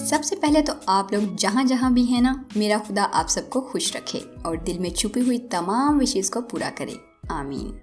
सबसे पहले तो आप लोग जहाँ जहाँ भी हैं ना, मेरा खुदा आप सबको खुश रखे और दिल में छुपी हुई तमाम विशेष को पूरा करे, आमीन।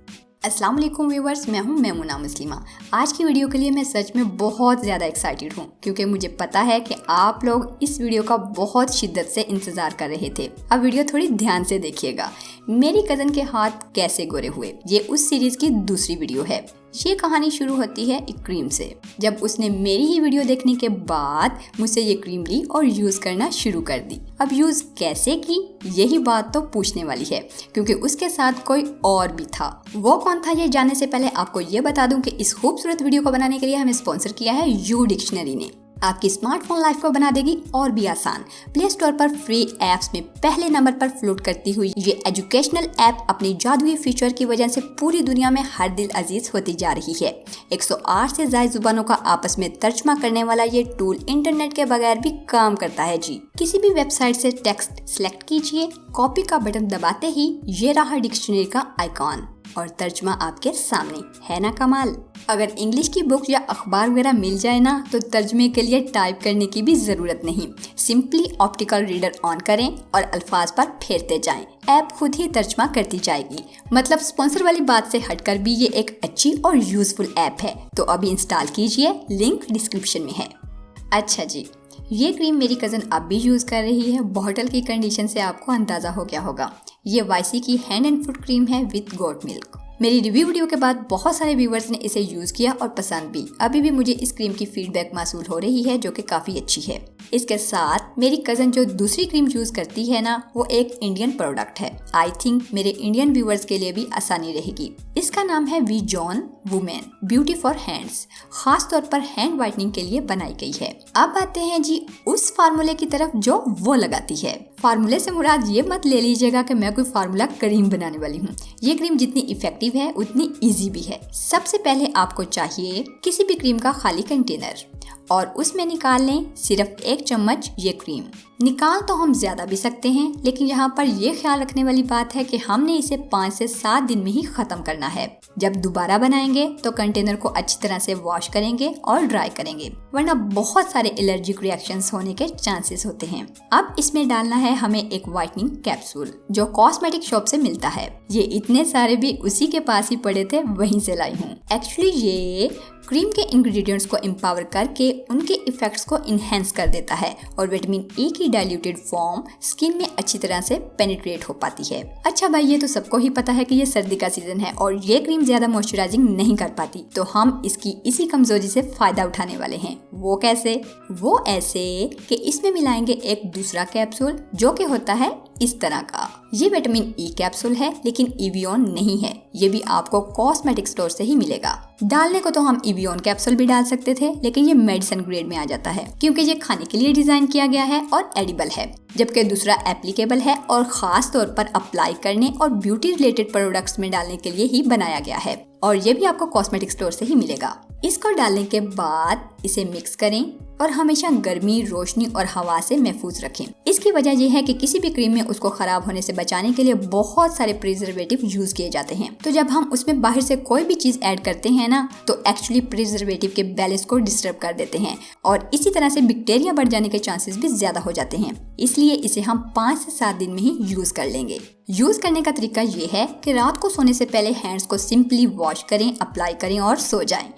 अस्सलाम वालेकुम व्यूअर्स, मैं हूँ मैमुना मुस्लिमा। आज की वीडियो के लिए मैं सच में बहुत ज़्यादा एक्साइटेड हूँ क्योंकि मुझे पता है कि आप लोग इस वीडियो का बहुत शिद्दत से इंतज़ार कर रहे थे। अब वीडियो थोड़ी ध्यान से देखिएगा। मेरी कज़न के हाथ कैसे गोरे हुए, ये उस सीरीज़ की दूसरी वीडियो है। ये कहानी शुरू होती है एक क्रीम से। जब उसने मेरी ही वीडियो देखने के बाद मुझसे ये क्रीम ली और यूज़ करना शुरू कर दी। अब यूज़ कैसे की, यही बात तो पूछने वाली है क्योंकि उसके साथ कोई और भी था। वो कौन था, ये जानने से पहले आपको ये बता दूं कि इस खूबसूरत वीडियो को बनाने के लिए हमें स्पॉन्सर किया है यू डिक्शनरी ने। आपकी स्मार्टफोन लाइफ को बना देगी और भी आसान। प्ले स्टोर पर फ्री ऐप्स में पहले नंबर पर फ्लोट करती हुई ये एजुकेशनल ऐप अपनी जादुई फीचर की वजह से पूरी दुनिया में हर दिल अजीज होती जा रही है। 108 से ज्यादा जुबानों का आपस में तर्जमा करने वाला ये टूल इंटरनेट के बगैर भी काम करता है जी। किसी भी वेबसाइट से टेक्स्ट सिलेक्ट कीजिए, कॉपी का बटन दबाते ही ये रहा डिक्शनरी का आइकॉन और तर्जमा आपके सामने। है ना कमाल। अगर इंग्लिश की बुक या अखबार वगैरह मिल जाए ना तो तर्जमे के लिए टाइप करने की भी जरूरत नहीं। सिंपली ऑप्टिकल रीडर ऑन करें और अल्फाज पर फेरते जाएं। ऐप खुद ही तर्जमा करती जाएगी। मतलब स्पॉन्सर वाली बात से हटकर भी ये एक अच्छी और यूजफुल ऐप है, तो अभी इंस्टॉल कीजिए, लिंक डिस्क्रिप्शन में है। अच्छा जी, ये क्रीम मेरी कज़न अब भी यूज़ कर रही है। बॉटल की कंडीशन से आपको अंदाज़ा हो गया होगा। ये वाईसी की हैंड एंड फुट क्रीम है विद गोट मिल्क। मेरी रिव्यू वीडियो के बाद बहुत सारे व्यूवर्स ने इसे यूज़ किया और पसंद भी। अभी भी मुझे इस क्रीम की फीडबैक मौसूल हो रही है जो कि काफ़ी अच्छी है। इसके साथ मेरी कज़न जो दूसरी क्रीम यूज़ करती है ना, वो एक इंडियन प्रोडक्ट है। आई थिंक मेरे इंडियन व्यूवर्स के लिए भी आसानी रहेगी। इसका नाम है V John women beauty for hands. खास तौर पर हैंड वाइटनिंग के लिए बनाई गई है। अब आते हैं जी उस फार्मूले की तरफ जो वो लगाती है। फार्मूले से मुराद ये मत ले लीजिएगा कि मैं कोई फार्मूला क्रीम बनाने वाली हूँ। ये क्रीम जितनी इफेक्टिव है उतनी इजी भी है। सबसे पहले आपको चाहिए किसी भी क्रीम का खाली कंटेनर और उसमें निकाल लें सिर्फ 1 चम्मच ये क्रीम। निकाल तो हम ज्यादा भी सकते हैं, लेकिन यहाँ पर ये ख्याल रखने वाली बात है कि हमने इसे 5 से 7 दिन में ही खत्म करना है। जब दोबारा बनाएंगे तो कंटेनर को अच्छी तरह से वॉश करेंगे और ड्राई करेंगे, वरना बहुत सारे एलर्जिक रिएक्शंस होने के चांसेस होते हैं। अब इसमें डालना है हमें एक व्हाइटनिंग कैप्सूल जो कॉस्मेटिक शॉप से मिलता है। ये इतने सारे भी उसी के पास ही पड़े थे, वहीं से लाई हूँ। एक्चुअली ये क्रीम के इंग्रेडिएंट्स को एम्पावर करके उनके इफेक्ट्स को इनहेंस कर देता है और विटामिन ई की डाइल्यूटेड फॉर्म स्किन में अच्छी तरह से पेनिट्रेट हो पाती है। अच्छा भाई, ये तो सबको ही पता है कि ये सर्दी का सीजन है और ये क्रीम ज्यादा मॉइस्चराइजिंग नहीं कर पाती, तो हम इसकी इसी कमजोरी से फायदा उठाने वाले हैं। वो कैसे? वो ऐसे कि इसमें मिलाएंगे एक दूसरा कैप्सूल जो कि होता है इस तरह का। ये विटामिन ई कैप्सूल है लेकिन इवियोन नहीं है। ये भी आपको कॉस्मेटिक स्टोर से ही मिलेगा। डालने को तो हम इवियोन कैप्सूल भी डाल सकते थे, लेकिन ये मेडिसिन ग्रेड में आ जाता है क्योंकि ये खाने के लिए डिजाइन किया गया है और एडिबल है, जबकि दूसरा एप्लीकेबल है और खास तौर पर अप्लाई करने और ब्यूटी रिलेटेड प्रोडक्ट्स में डालने के लिए ही बनाया गया है और ये भी आपको कॉस्मेटिक स्टोर से ही मिलेगा। इसको डालने के बाद इसे मिक्स करें और हमेशा गर्मी, रोशनी और हवा से महफूज रखें। इसकी वजह यह है कि किसी भी क्रीम में उसको खराब होने से बचाने के लिए बहुत सारे प्रिजर्वेटिव यूज किए जाते हैं। तो जब हम उसमें बाहर से कोई भी चीज ऐड करते हैं ना, तो एक्चुअली प्रिजर्वेटिव के बैलेंस को डिस्टर्ब कर देते हैं और इसी तरह से बैक्टीरिया बढ़ जाने के चांसेस भी ज्यादा हो जाते हैं। इसलिए इसे हम 5 से 7 दिन में ही यूज कर लेंगे। यूज करने का तरीका ये है कि रात को सोने से पहले हैंड्स को सिंपली वॉश करें, अप्लाई करें और सो जाएं।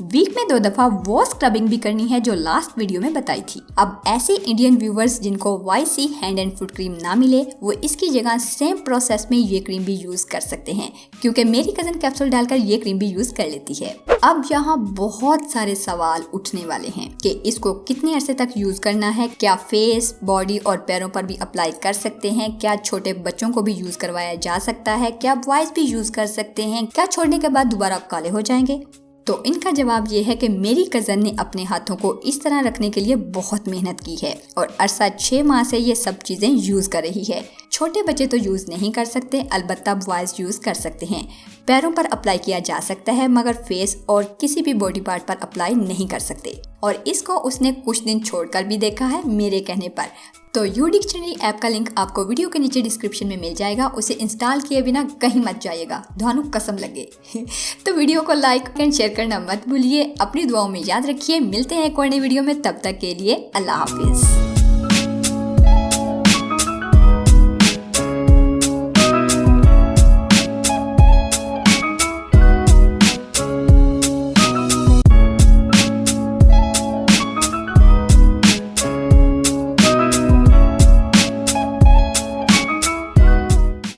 वीक में 2 दफा वो स्क्रबिंग भी करनी है जो लास्ट वीडियो में बताई थी। अब ऐसे इंडियन व्यूवर्स जिनको YC hand and foot cream ना मिले, वो इसकी जगह सेम प्रोसेस में ये क्रीम भी यूज कर सकते हैं क्योंकि मेरी कज़न कैप्सूल डालकर ये क्रीम भी यूज कर लेती है। अब यहाँ बहुत सारे सवाल उठने वाले हैं कि इसको कितने अरसे तक यूज करना है, क्या फेस, बॉडी और पैरों पर भी अप्लाई कर सकते हैं, क्या छोटे बच्चों को भी यूज करवाया जा सकता है, क्या बॉयज भी यूज कर सकते हैं, क्या छोड़ने के बाद दोबारा काले हो जाएंगे। तो इनका जवाब ये है कि मेरी कज़न ने अपने हाथों को इस तरह रखने के लिए बहुत मेहनत की है और अरसा 6 माह से ये सब चीज़ें यूज़ कर रही है। छोटे बच्चे तो यूज़ नहीं कर सकते, अलबत्ता बॉयज़ यूज़ कर सकते हैं। पैरों पर अप्लाई किया जा सकता है मगर फेस और किसी भी बॉडी पार्ट पर अप्लाई नहीं कर सकते। और इसको उसने कुछ दिन छोड़कर भी देखा है मेरे कहने पर। तो यू डिक्शनरी ऐप का लिंक आपको वीडियो के नीचे डिस्क्रिप्शन में मिल जाएगा। उसे इंस्टॉल किए बिना कहीं मत जाइएगा, धानु कसम लगे। तो वीडियो को लाइक एंड शेयर करना मत भूलिए। अपनी दुआओं में याद रखिए। मिलते हैं एक और नई वीडियो में, तब तक के लिए अल्लाह हाफिज।